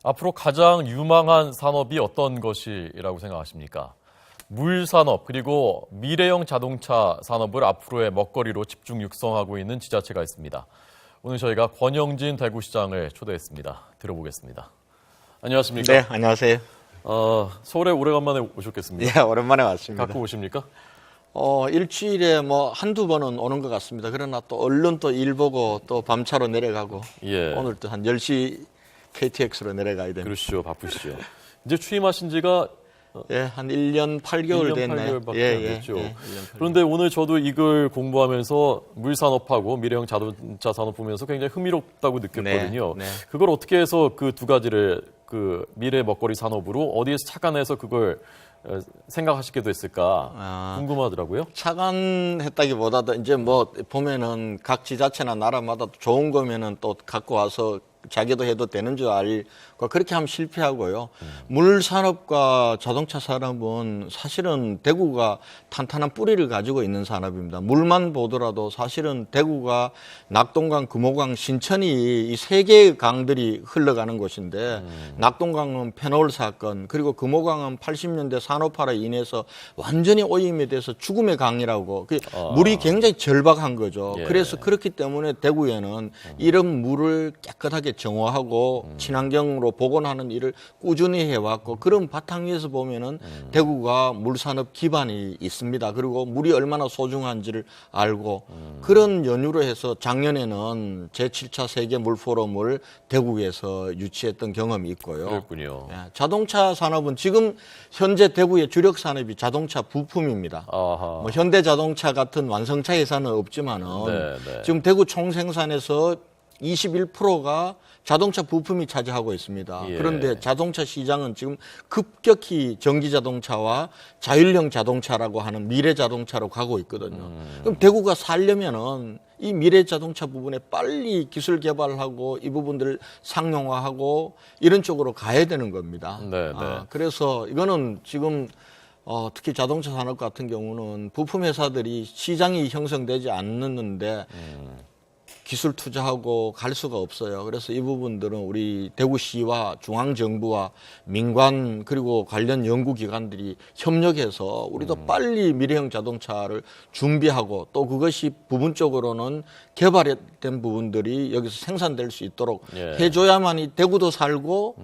앞으로 가장 유망한 산업이 어떤 것이라고 생각하십니까? 물산업 그리고 미래형 자동차 산업을 앞으로의 먹거리로 집중 육성하고 있는 지자체가 있습니다. 오늘 저희가 권영진 대구시장을 초대했습니다. 들어보겠습니다. 안녕하십니까? 네, 안녕하세요. 서울에 오래간만에 오셨겠습니다. 예, 오랜만에 왔습니다. 가끔 오십니까? 일주일에 뭐 한두 번은 오는 것 같습니다. 그러나 또 얼른 또 일 보고 또 밤차로 내려가고 예. 오늘 또 한 10시 KTX로 내려가야 됩니다. 그러시죠. 바쁘시죠. 이제 취임하신 지가 예, 한 1년 8개월 1년 됐네요. 8개월밖에 안 됐죠. 1년 8개월. 그런데 오늘 저도 이걸 공부하면서 물산업하고 미래형 자동차 산업 보면서 굉장히 흥미롭다고 느꼈거든요. 네, 네. 그걸 어떻게 해서 그 두 가지를 그 미래 먹거리 산업으로 어디에서 착안해서 그걸 생각하시게 됐을까 궁금하더라고요. 착안했다기보다도 이제 뭐 보면은 각 지자체나 나라마다 좋은 거면은 또 갖고 와서 자기도 해도 되는 줄 알고 그렇게 하면 실패하고요. 물 산업과 자동차 산업은 사실은 대구가 탄탄한 뿌리를 가지고 있는 산업입니다. 물만 보더라도 사실은 대구가 낙동강, 금호강, 신천이 이 세 개의 강들이 흘러가는 곳인데 낙동강은 페놀 사건, 그리고 금호강은 80년대 산업화로 인해서 완전히 오염이 돼서 죽음의 강이라고 물이 굉장히 절박한 거죠. 예. 그래서 그렇기 때문에 대구에는 이런 물을 깨끗하게 정화하고 친환경으로 복원하는 일을 꾸준히 해왔고 그런 바탕 위에서 보면은 대구가 물산업 기반이 있습니다. 그리고 물이 얼마나 소중한지를 알고 그런 연유로 해서 작년에는 제7차 세계 물 포럼을 대구에서 유치했던 경험이 있고요. 그렇군요. 예, 자동차 산업은 지금 현재 대구의 주력 산업이 자동차 부품입니다. 아하. 뭐 현대자동차 같은 완성차 회사는 없지만은 네. 지금 대구 총생산에서 21%가 자동차 부품이 차지하고 있습니다. 예. 그런데 자동차 시장은 지금 급격히 전기자동차와 자율형 자동차라고 하는 미래 자동차로 가고 있거든요. 그럼 대구가 살려면은 이 미래 자동차 부분에 빨리 기술 개발하고 이 부분들을 상용화하고 이런 쪽으로 가야 되는 겁니다. 네. 그래서 이거는 지금 특히 자동차 산업 같은 경우는 부품 회사들이 시장이 형성되지 않는데 기술 투자하고 갈 수가 없어요. 그래서 이 부분들은 우리 대구시와 중앙정부와 민관 그리고 관련 연구기관들이 협력해서 우리도 빨리 미래형 자동차를 준비하고 또 그것이 부분적으로는 개발된 부분들이 여기서 생산될 수 있도록 해줘야만이 대구도 살고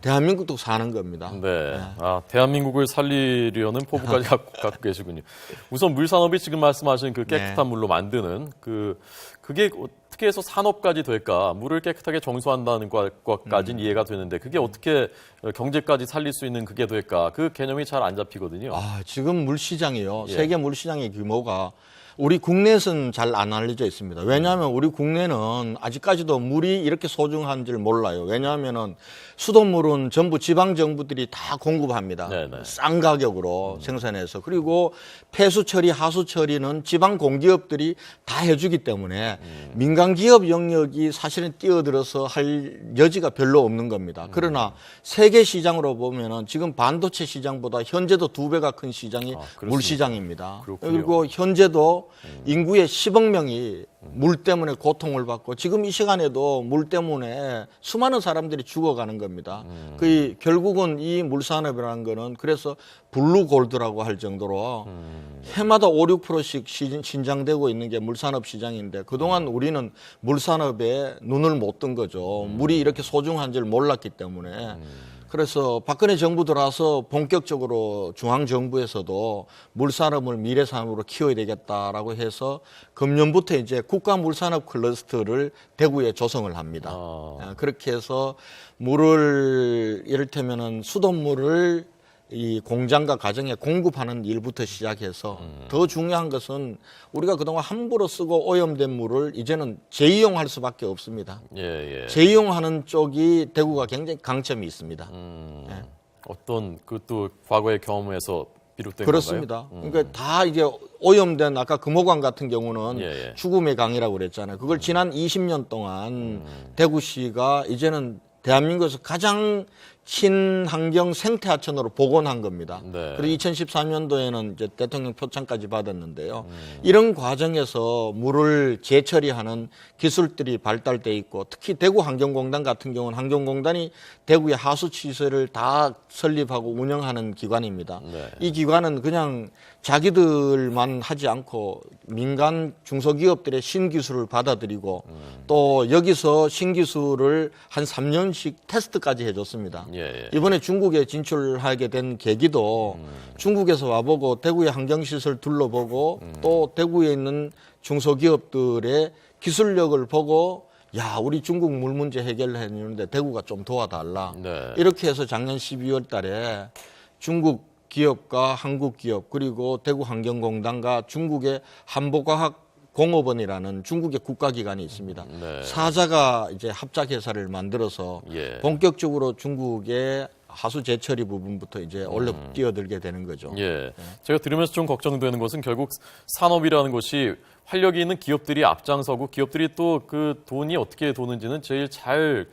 대한민국도 사는 겁니다. 네. 대한민국을 살리려는 포부까지 갖고 계시군요. 우선 물산업이 지금 말씀하신 그 깨끗한 물로 만드는 그게 어떻게 해서 산업까지 될까? 물을 깨끗하게 정수한다는 것까지는 이해가 되는데 그게 어떻게 경제까지 살릴 수 있는 그게 될까? 그 개념이 잘 안 잡히거든요. 지금 물시장이요. 세계 물시장의 규모가 우리 국내에서는 잘 안 알려져 있습니다. 왜냐하면 우리 국내는 아직까지도 물이 이렇게 소중한 줄 몰라요. 왜냐하면은 수돗물은 전부 지방 정부들이 다 공급합니다. 싼 가격으로 생산해서. 그리고 폐수 처리, 하수 처리는 지방 공기업들이 다 해주기 때문에 민간 기업 영역이 사실은 뛰어들어서 할 여지가 별로 없는 겁니다. 그러나 세계 시장으로 보면은 지금 반도체 시장보다 현재도 2배가 큰 시장이 물 시장입니다. 그리고 현재도 인구의 10억 명이 물 때문에 고통을 받고 지금 이 시간에도 물 때문에 수많은 사람들이 죽어가는 겁니다. 결국은 이 물산업이라는 거는 그래서 블루골드라고 할 정도로 해마다 5, 6%씩 신장되고 있는 게 물산업 시장인데 그동안 우리는 물산업에 눈을 못 뜬 거죠. 물이 이렇게 소중한 줄 몰랐기 때문에. 그래서 박근혜 정부 들어와서 본격적으로 중앙정부에서도 물산업을 미래산업으로 키워야 되겠다라고 해서 금년부터 이제 국가물산업 클러스터를 대구에 조성을 합니다. 그렇게 해서 물을 이를테면은 수돗물을 이 공장과 가정에 공급하는 일부터 시작해서 더 중요한 것은 우리가 그동안 함부로 쓰고 오염된 물을 이제는 재이용할 수밖에 없습니다. 재이용하는 쪽이 대구가 굉장히 강점이 있습니다. 어떤 그것도 과거의 경험에서 비롯된 그렇습니다. 건가요? 그러니까 다 이제 오염된 아까 금호강 같은 경우는 죽음의 강이라고 그랬잖아요. 그걸 지난 20년 동안 대구시가 이제는 대한민국에서 가장 친환경 생태하천으로 복원한 겁니다. 네. 그리고 2013년도에는 이제 대통령 표창까지 받았는데요. 이런 과정에서 물을 재처리하는 기술들이 발달돼 있고, 특히 대구환경공단 같은 경우는 환경공단이 대구의 하수시설을 다 설립하고 운영하는 기관입니다. 네. 이 기관은 그냥 자기들만 하지 않고 민간 중소기업들의 신기술을 받아들이고 또 여기서 신기술을 한 3년씩 테스트까지 해줬습니다. 예. 이번에 중국에 진출하게 된 계기도 중국에서 와보고 대구의 환경시설 둘러보고 또 대구에 있는 중소기업들의 기술력을 보고 야, 우리 중국 물 문제 해결을 해주는데 대구가 좀 도와달라. 네. 이렇게 해서 작년 12월 달에 중국 기업과 한국 기업 그리고 대구환경공단과 중국의 한보과학공업원이라는 중국의 국가기관이 있습니다. 네. 사자가 이제 합작회사를 만들어서 예. 본격적으로 중국의 하수 재처리 부분부터 이제 원래 뛰어들게 되는 거죠. 예. 제가 들으면서 좀 걱정되는 것은 결국 산업이라는 것이 활력이 있는 기업들이 앞장서고 기업들이 또 그 돈이 어떻게 도는지는 제일 잘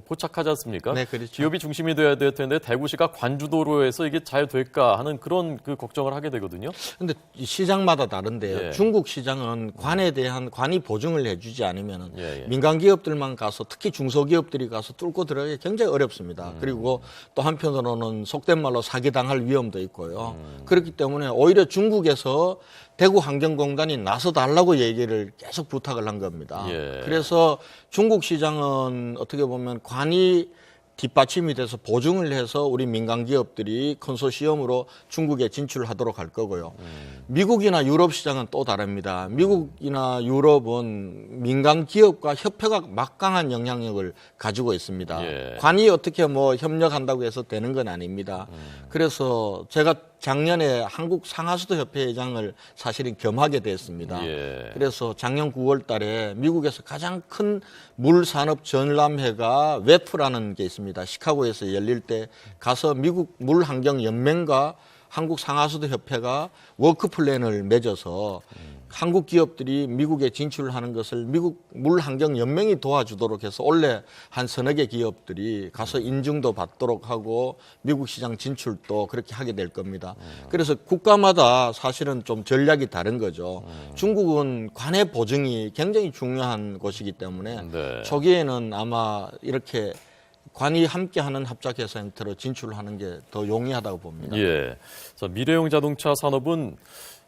포착하지 않습니까? 네, 그렇죠. 기업이 중심이 돼야 될 텐데 대구시가 관주도로 해서 이게 잘 될까 하는 그런 그 걱정을 하게 되거든요. 근데 이 시장마다 다른데요. 예. 중국 시장은 관에 대한 관이 보증을 해주지 않으면 예. 민간 기업들만 가서 특히 중소기업들이 가서 뚫고 들어가기 굉장히 어렵습니다. 그리고 또 한편으로는 속된 말로 사기당할 위험도 있고요. 그렇기 때문에 오히려 중국에서 대구환경공단이 나서달라고 얘기를 계속 부탁을 한 겁니다. 예. 그래서 중국 시장은 어떻게 보면 관이 뒷받침이 돼서 보증을 해서 우리 민간 기업들이 컨소시엄으로 중국에 진출하도록 할 거고요. 미국이나 유럽 시장은 또 다릅니다. 미국이나 유럽은 민간 기업과 협회가 막강한 영향력을 가지고 있습니다. 예. 관이 어떻게 뭐 협력한다고 해서 되는 건 아닙니다. 그래서 제가 작년에 한국 상하수도 협회 회장을 사실은 겸하게 됐습니다. 예. 그래서 작년 9월 달에 미국에서 가장 큰 물산업 전람회가 웨프라는 게 있습니다. 시카고에서 열릴 때 가서 미국 물환경연맹과 한국 상하수도 협회가 워크 플랜을 맺어서 한국 기업들이 미국에 진출하는 것을 미국 물환경연맹이 도와주도록 해서 원래 한 서너 개 기업들이 가서 인증도 받도록 하고 미국 시장 진출도 그렇게 하게 될 겁니다. 그래서 국가마다 사실은 좀 전략이 다른 거죠. 중국은 관의 보증이 굉장히 중요한 곳이기 때문에 네. 초기에는 아마 이렇게 관이 함께하는 합작회사 형태로 진출하는 게 더 용이하다고 봅니다. 예. 자, 미래형 자동차 산업은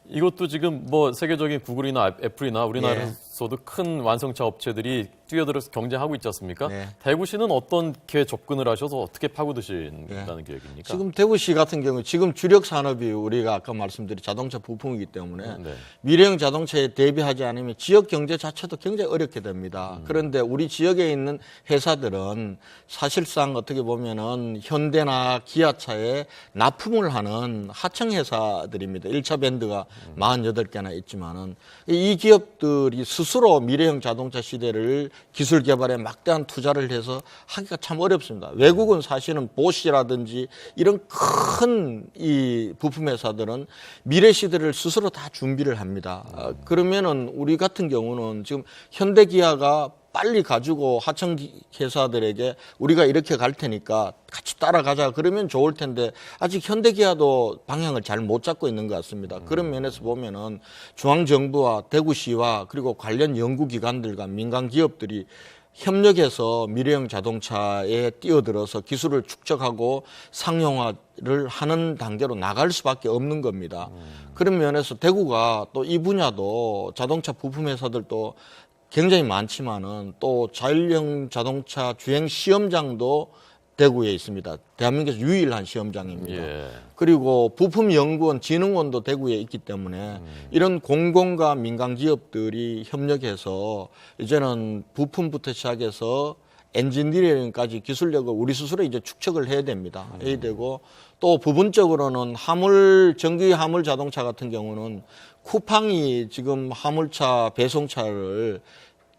이것도 지금 뭐 세계적인 구글이나 애플이나 우리나라에서도 큰 완성차 업체들이 뛰어들어서 경쟁하고 있지 않습니까? 네. 대구시는 어떻게 접근을 하셔서 어떻게 파고드신다는 계획입니까? 지금 대구시 같은 경우 지금 주력 산업이 우리가 아까 말씀드린 자동차 부품이기 때문에 네. 미래형 자동차에 대비하지 않으면 지역 경제 자체도 굉장히 어렵게 됩니다. 그런데 우리 지역에 있는 회사들은 사실상 어떻게 보면은 현대나 기아차에 납품을 하는 하청 회사들입니다. 1차 밴드가 48개나 있지만은 이 기업들이 스스로 미래형 자동차 시대를 기술 개발에 막대한 투자를 해서 하기가 참 어렵습니다. 외국은 사실은 보시라든지 이런 큰 이 부품 회사들은 미래 시대를 스스로 다 준비를 합니다. 그러면은 우리 같은 경우는 지금 현대기아가 빨리 가지고 하청 회사들에게 우리가 이렇게 갈 테니까 같이 따라가자 그러면 좋을 텐데 아직 현대기아도 방향을 잘 못 잡고 있는 것 같습니다. 그런 면에서 보면은 중앙정부와 대구시와 그리고 관련 연구기관들과 민간 기업들이 협력해서 미래형 자동차에 뛰어들어서 기술을 축적하고 상용화를 하는 단계로 나갈 수밖에 없는 겁니다. 그런 면에서 대구가 또 이 분야도 자동차 부품 회사들도 굉장히 많지만은 또 자율형 자동차 주행 시험장도 대구에 있습니다. 대한민국에서 유일한 시험장입니다. 예. 그리고 부품연구원, 진흥원도 대구에 있기 때문에 이런 공공과 민간 기업들이 협력해서 이제는 부품부터 시작해서 엔지니어링까지 기술력을 우리 스스로 이제 축적을 해야 됩니다. 해야 되고 또 부분적으로는 전기 화물 자동차 같은 경우는 쿠팡이 지금 화물차 배송차를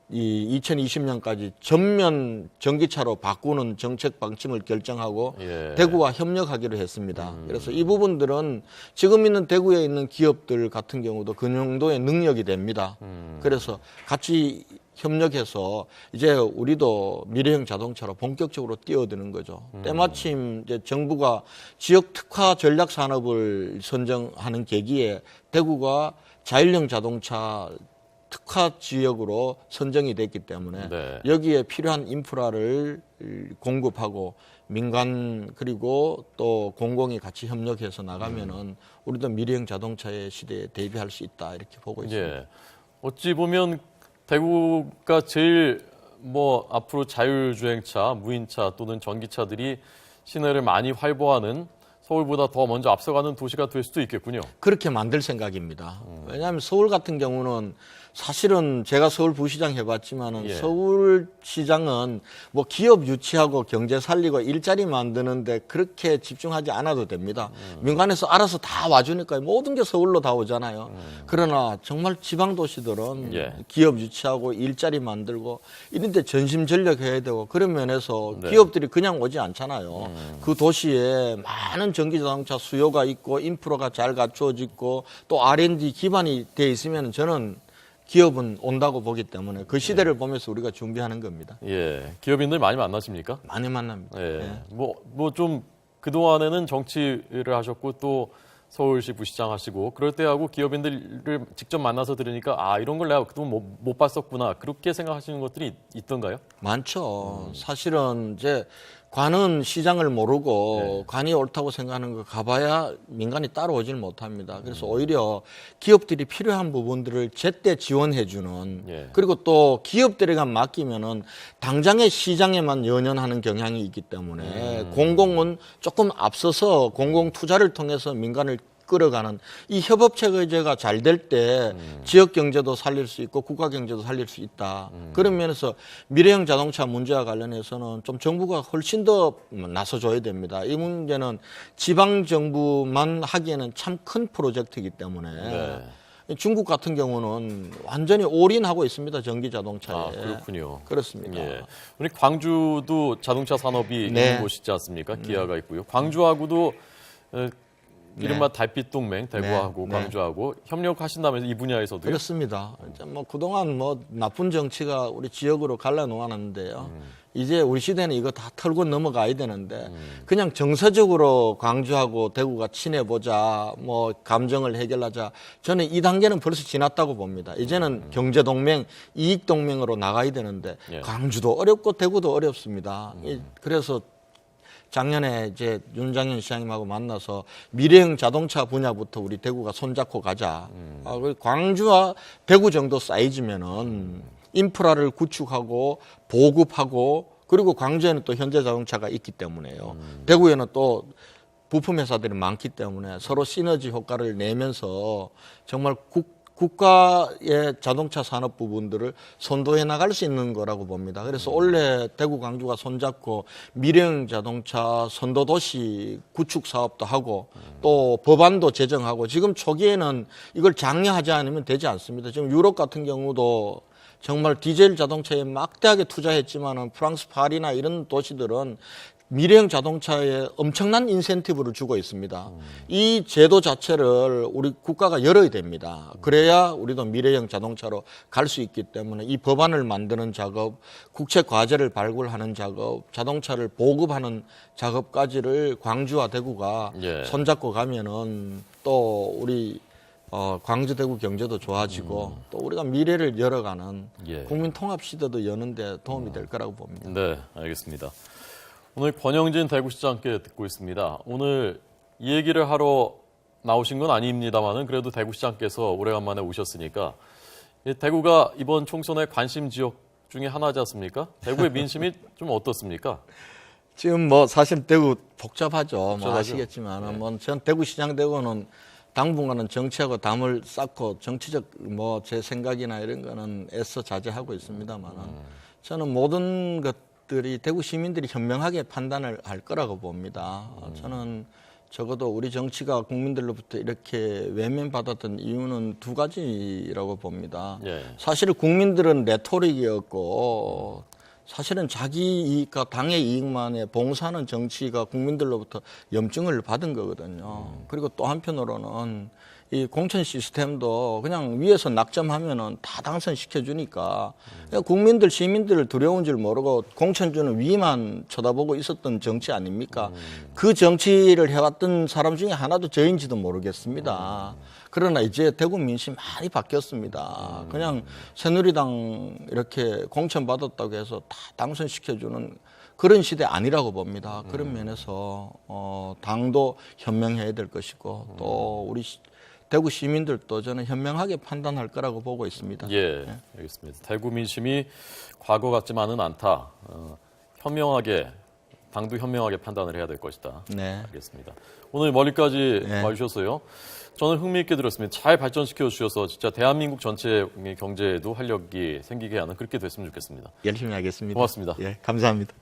이 2020년까지 전면 전기차로 바꾸는 정책 방침을 결정하고 예. 대구와 협력하기로 했습니다. 그래서 이 부분들은 지금 있는 대구에 있는 기업들 같은 경우도 그 정도의 능력이 됩니다. 그래서 같이 협력해서 이제 우리도 미래형 자동차로 본격적으로 뛰어드는 거죠. 때마침 이제 정부가 지역 특화 전략 산업을 선정하는 계기에 대구가 자율형 자동차 특화 지역으로 선정이 됐기 때문에 네. 여기에 필요한 인프라를 공급하고 민간 그리고 또 공공이 같이 협력해서 나가면은 우리도 미래형 자동차의 시대에 대비할 수 있다 이렇게 보고 있습니다. 예. 어찌 보면 대구가 제일 뭐 앞으로 자율주행차, 무인차 또는 전기차들이 시내를 많이 활보하는 서울보다 더 먼저 앞서가는 도시가 될 수도 있겠군요. 그렇게 만들 생각입니다. 왜냐하면 서울 같은 경우는 사실은 제가 서울부시장 해봤지만은 예. 서울시장은 뭐 기업 유치하고 경제 살리고 일자리 만드는데 그렇게 집중하지 않아도 됩니다. 민간에서 알아서 다 와주니까 모든 게 서울로 다 오잖아요. 그러나 정말 지방 도시들은 예. 기업 유치하고 일자리 만들고 이런 데 전심전력해야 되고 그런 면에서 네. 기업들이 그냥 오지 않잖아요. 그 도시에 많은 전기자동차 수요가 있고 인프라가 잘 갖추어지고 또 R&D 기반이 돼 있으면 저는 기업은 온다고 보기 때문에 그 시대를 보면서 우리가 준비하는 겁니다. 예. 기업인들 많이 만나십니까? 많이 만납니다. 예. 예. 뭐 좀 그동안에는 정치를 하셨고 또 서울시 부시장 하시고 그럴 때하고 기업인들을 직접 만나서 들으니까 아, 이런 걸 내가 그동안 못 봤었구나. 그렇게 생각하시는 것들이 있던가요? 많죠. 사실은 이제 관은 시장을 모르고 관이 옳다고 생각하는 거 가봐야 민간이 따라오질 못합니다. 그래서 오히려 기업들이 필요한 부분들을 제때 지원해주는 예. 그리고 또 기업들에게 맡기면은 당장의 시장에만 연연하는 경향이 있기 때문에 공공은 조금 앞서서 공공 투자를 통해서 민간을 끌어가는 이 협업 체제가 잘 될 때 지역 경제도 살릴 수 있고 국가 경제도 살릴 수 있다. 그런 면에서 미래형 자동차 문제와 관련해서는 좀 정부가 훨씬 더 나서줘야 됩니다. 이 문제는 지방 정부만 하기에는 참 큰 프로젝트이기 때문에 네. 중국 같은 경우는 완전히 올인하고 있습니다. 전기 자동차에. 아, 그렇군요. 그렇습니다. 예. 우리 광주도 자동차 산업이 네. 있는 곳이지 않습니까? 기아가 있고요. 광주하고도 이른바 달빛 동맹, 대구하고 네. 광주하고 협력하신다면서 이 분야에서도요? 그렇습니다. 이제 뭐 그동안 뭐 나쁜 정치가 우리 지역으로 갈라놓았는데요. 이제 우리 시대는 이거 다 털고 넘어가야 되는데 그냥 정서적으로 광주하고 대구가 친해보자, 뭐 감정을 해결하자. 저는 이 단계는 벌써 지났다고 봅니다. 이제는 경제동맹, 이익동맹으로 나가야 되는데 예. 광주도 어렵고 대구도 어렵습니다. 그래서 작년에 이제 윤장현 시장님하고 만나서 미래형 자동차 분야부터 우리 대구가 손잡고 가자. 그리고 광주와 대구 정도 사이즈면은 인프라를 구축하고 보급하고 그리고 광주에는 또 현대자동차가 있기 때문에요. 대구에는 또 부품 회사들이 많기 때문에 서로 시너지 효과를 내면서 정말 국가의 자동차 산업 부분들을 선도해 나갈 수 있는 거라고 봅니다. 그래서 올해 대구 광주가 손잡고 미래형 자동차 선도도시 구축 사업도 하고 또 법안도 제정하고 지금 초기에는 이걸 장려하지 않으면 되지 않습니다. 지금 유럽 같은 경우도 정말 디젤 자동차에 막대하게 투자했지만은 프랑스 파리나 이런 도시들은 미래형 자동차에 엄청난 인센티브를 주고 있습니다. 이 제도 자체를 우리 국가가 열어야 됩니다. 그래야 우리도 미래형 자동차로 갈 수 있기 때문에 이 법안을 만드는 작업, 국책 과제를 발굴하는 작업, 자동차를 보급하는 작업까지를 광주와 대구가 예. 손잡고 가면은 또 우리 광주 대구 경제도 좋아지고 또 우리가 미래를 열어가는 예. 국민 통합 시대도 여는데 도움이 될 거라고 봅니다. 네, 알겠습니다. 오늘 권영진 대구시장께 듣고 있습니다. 오늘 이 얘기를 하러 나오신 건 아닙니다만은 그래도 대구시장께서 오래간만에 오셨으니까 대구가 이번 총선의 관심 지역 중에 하나지 않습니까? 대구의 민심이 좀 어떻습니까? 지금 뭐 사실 대구 복잡하죠. 뭐 복잡하죠. 아시겠지만 네. 뭐전 대구시장 되고는 당분간은 정치하고 담을 쌓고 정치적 뭐 제 생각이나 이런 거는 애써 자제하고 있습니다만은 저는 모든 것들이 대구 시민들이 현명하게 판단을 할 거라고 봅니다. 저는 적어도 우리 정치가 국민들로부터 이렇게 외면받았던 이유는 두 가지라고 봅니다. 예. 사실 국민들은 레토릭이었고 사실은 자기 이익과 당의 이익만에 봉사하는 정치가 국민들로부터 염증을 받은 거거든요. 그리고 또 한편으로는 이 공천 시스템도 그냥 위에서 낙점하면은 다 당선시켜 주니까 국민들 시민들 두려운 줄 모르고 공천주는 위만 쳐다보고 있었던 정치 아닙니까? 그 정치를 해왔던 사람 중에 하나도 저인지도 모르겠습니다. 그러나 이제 대구 민심 많이 바뀌었습니다. 그냥 새누리당 이렇게 공천 받았다고 해서 다 당선시켜주는 그런 시대 아니라고 봅니다. 그런 면에서 당도 현명해야 될 것이고 또 우리 대구 시민들도 저는 현명하게 판단할 거라고 보고 있습니다. 예, 알겠습니다. 대구 민심이 과거 같지만은 않다. 현명하게 당도 현명하게 판단을 해야 될 것이다. 네. 알겠습니다. 오늘 멀리까지 와주셨어요. 저는 흥미있게 들었습니다. 잘 발전시켜 주셔서 진짜 대한민국 전체의 경제에도 활력이 생기게 하는 그렇게 됐으면 좋겠습니다. 열심히 하겠습니다. 고맙습니다. 예, 감사합니다.